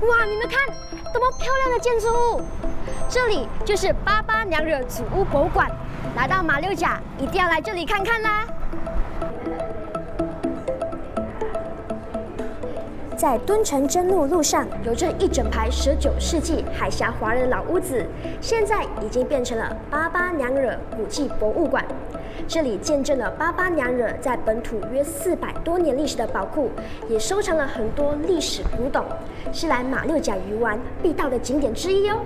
哇，你们看，多么漂亮的建筑物！这里就是八八娘惹祖屋博物馆。来到马六甲，一定要来这里看看啦！在敦城真路路上，有着一整排19世纪海峡华人的老屋子，现在已经变成了八八娘惹古迹博物馆。这里见证了八八娘惹在本土约400多年历史的宝库，也收藏了很多历史古董，是来马六甲游玩必到的景点之一哦。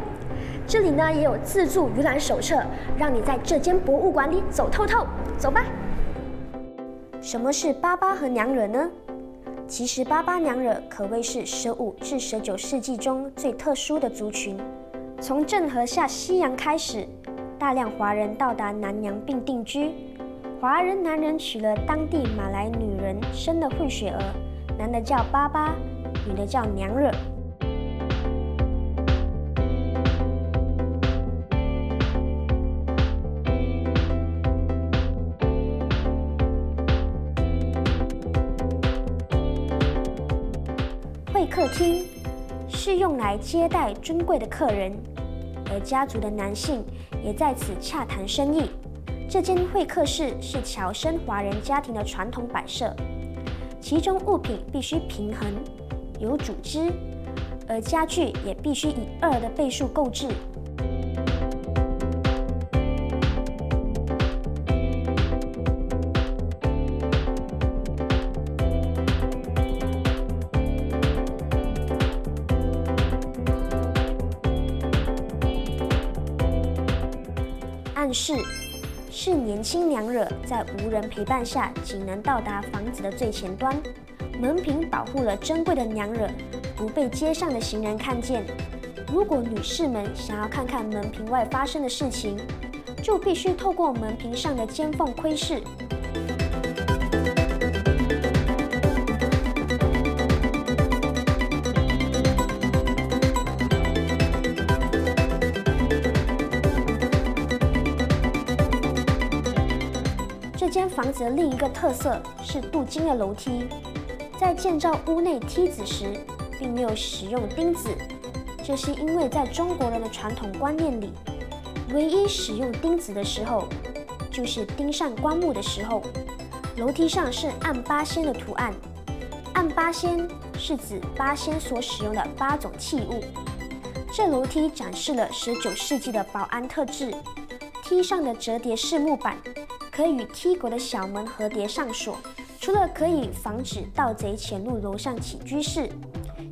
这里呢也有自助游览手册，让你在这间博物馆里走透透。走吧。什么是八八和娘惹呢？其实八八娘惹可谓是15至19世纪中最特殊的族群。从郑和下西洋开始，大量华人到达南洋并定居。华人男人娶了当地马来女人，生了混血儿，男的叫八八，女的叫娘惹。会客厅是用来接待尊贵的客人，而家族的男性也在此洽谈生意。这间会客室是侨生华人家庭的传统摆设，其中物品必须平衡，有组织，而家具也必须以2的倍数购置。暗室是年轻娘惹在无人陪伴下仅能到达房子的最前端，门屏保护了珍贵的娘惹不被街上的行人看见。如果女士们想要看看门屏外发生的事情，就必须透过门屏上的尖缝窥视。这间房子的另一个特色是镀金的楼梯，在建造屋内梯子时，并没有使用钉子，这是因为在中国人的传统观念里，唯一使用钉子的时候，就是钉上棺木的时候。楼梯上是按八仙的图案，按八仙是指八仙所使用的8种器物。这楼梯展示了19世纪的保安特质，梯上的折叠式木板可以与梯国的小门合叠上锁，除了可以防止盗贼潜入楼上起居室，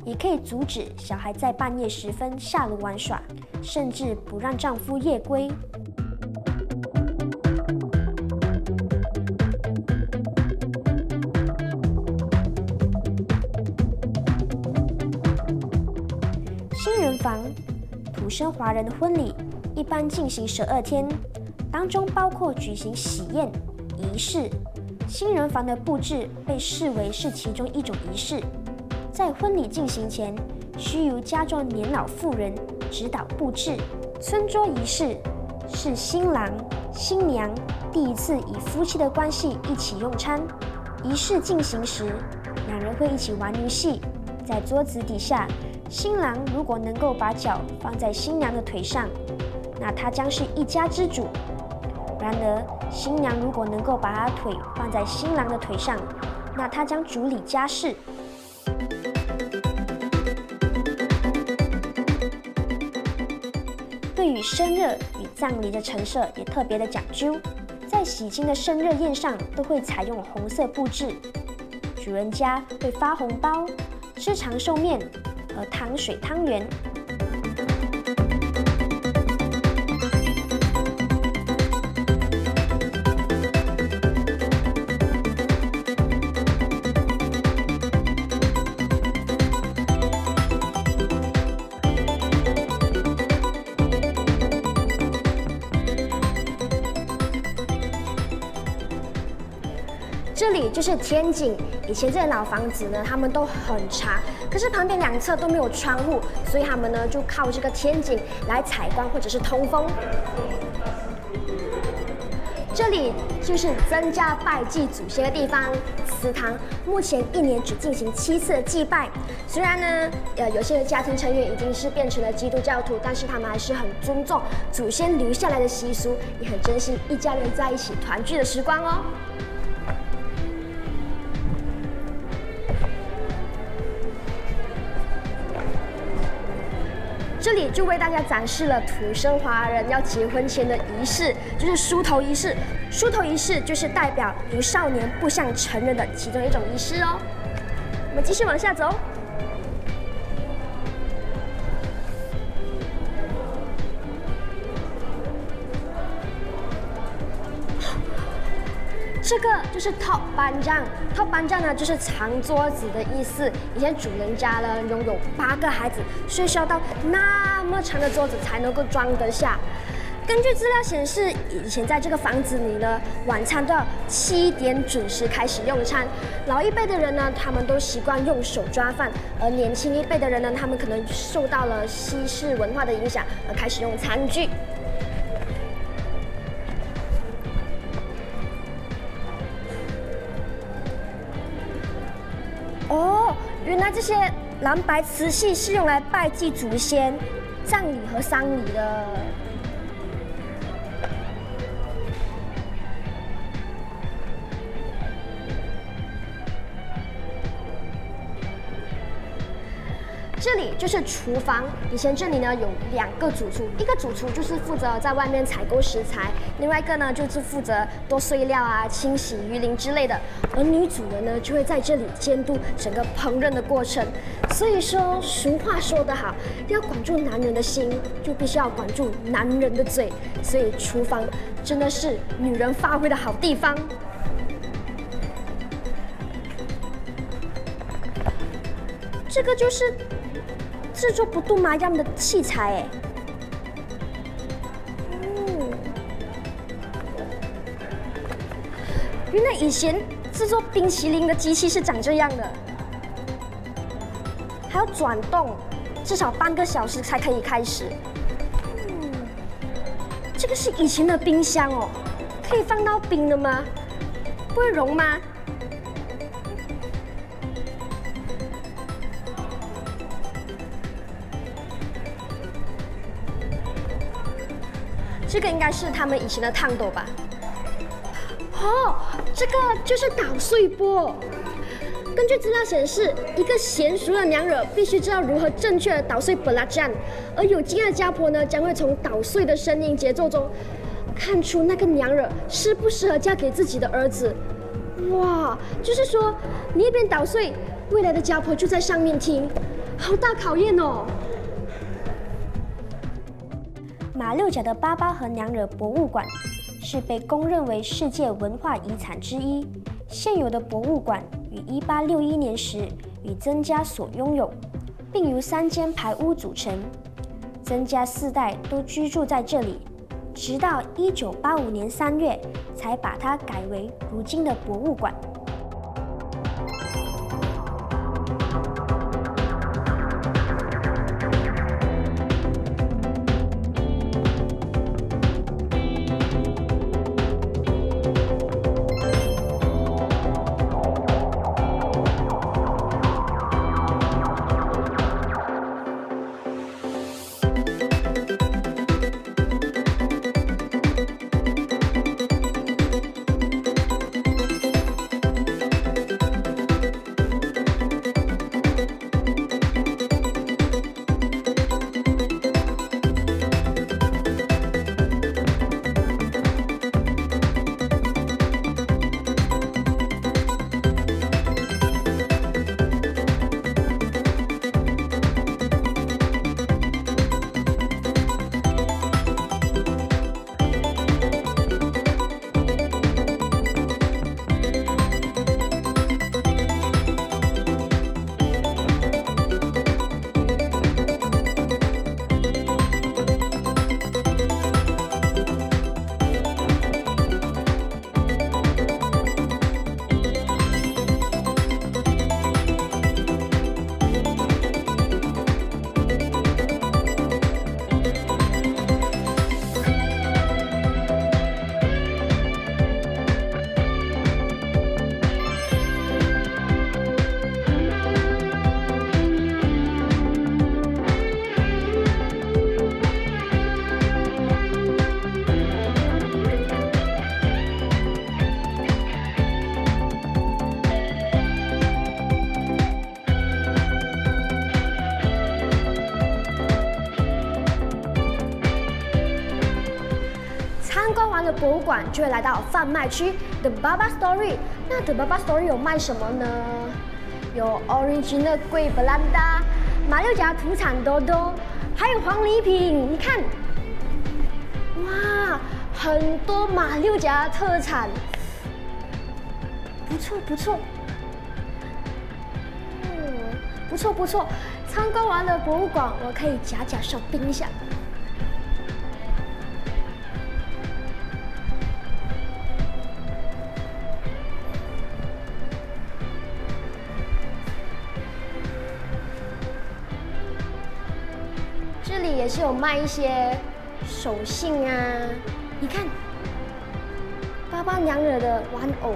也可以阻止小孩在半夜时分下楼玩耍，甚至不让丈夫夜归。新人房，土生华人的婚礼一般进行12天。当中包括举行喜宴、仪式。新人房的布置被视为是其中一种仪式。在婚礼进行前，需由家中年老妇人指导布置。村桌仪式是新郎、新娘第一次以夫妻的关系一起用餐。仪式进行时，两人会一起玩游戏。在桌子底下，新郎如果能够把脚放在新娘的腿上，那他将是一家之主。然而，新娘如果能够把她腿放在新郎的腿上，那她将主理家事。对于生热与葬礼的陈设也特别的讲究，在喜庆的生热宴上都会采用红色布置，主人家会发红包、吃长寿面和糖水汤圆。这里就是天井，以前这些老房子呢，他们都很长，可是旁边2侧都没有窗户，所以他们呢就靠这个天井来采光或者是通风。这里就是曾家拜祭祖先的地方。祠堂目前1年只进行7次的祭拜。虽然呢，有些家庭成员已经是变成了基督教徒，但是他们还是很尊重祖先留下来的习俗，也很珍惜一家人在一起团聚的时光哦。这里就为大家展示了土生华人要结婚前的仪式，就是梳头仪式。梳头仪式就是代表由少年步向成人的其中一种仪式哦。我们继续往下走。这个就是 top 班长，top 班长呢就是长桌子的意思。以前主人家呢拥有8个孩子，所以需要到那么长的桌子才能够装得下。根据资料显示，以前在这个房子里呢，晚餐都要7点准时开始用餐。老一辈的人呢，他们都习惯用手抓饭，而年轻一辈的人呢，他们可能受到了西式文化的影响，而开始用餐具。哦，原来这些蓝白瓷器是用来拜祭祖先、葬礼和丧礼的。这里就是厨房，以前这里呢有2个主厨，一个主厨就是负责在外面采购食材，另外一个呢就是负责剁碎料啊、清洗鱼鳞之类的，而女主人呢就会在这里监督整个烹饪的过程。所以说，俗话说得好，要管住男人的心，就必须要管住男人的嘴，所以厨房真的是女人发挥的好地方。这个就是制作不动麻样的器材哎，原来以前制作冰淇淋的机器是长这样的，还要转动，至少半个小时才可以开始。这个是以前的冰箱哦，可以放到冰的吗？不会融吗？这个应该是他们以前的炕斗吧？哦，这个就是捣碎钵。根据资料显示，一个娴熟的娘惹必须知道如何正确的捣碎布拉酱，而有经验的家婆呢，将会从捣碎的声音节奏中看出那个娘惹适不适合嫁给自己的儿子。哇，就是说你一边捣碎，未来的家婆就在上面听，好大考验哦。马六甲的八八和娘惹博物馆是被公认为世界文化遗产之一。现有的博物馆于1861年时与曾家所拥有，并由3间排屋组成。曾家4代都居住在这里，直到1985年3月才把它改为如今的博物馆。博物馆，就会来到贩卖区 The Baba Story。那 The Baba Story 有卖什么呢？有 Original 贵布兰达、马六甲土产多多，还有黄礼品。你看，哇，很多马六甲特产，不错不错。不错不错，参观完了博物馆，我可以假手冰一下。这里也是有卖一些手信啊，你看，巴巴娘惹的玩偶。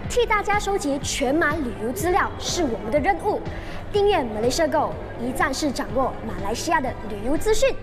替大家收集全马旅游资料是我们的任务。订阅 Malaysia Go， 一站式掌握马来西亚的旅游资讯。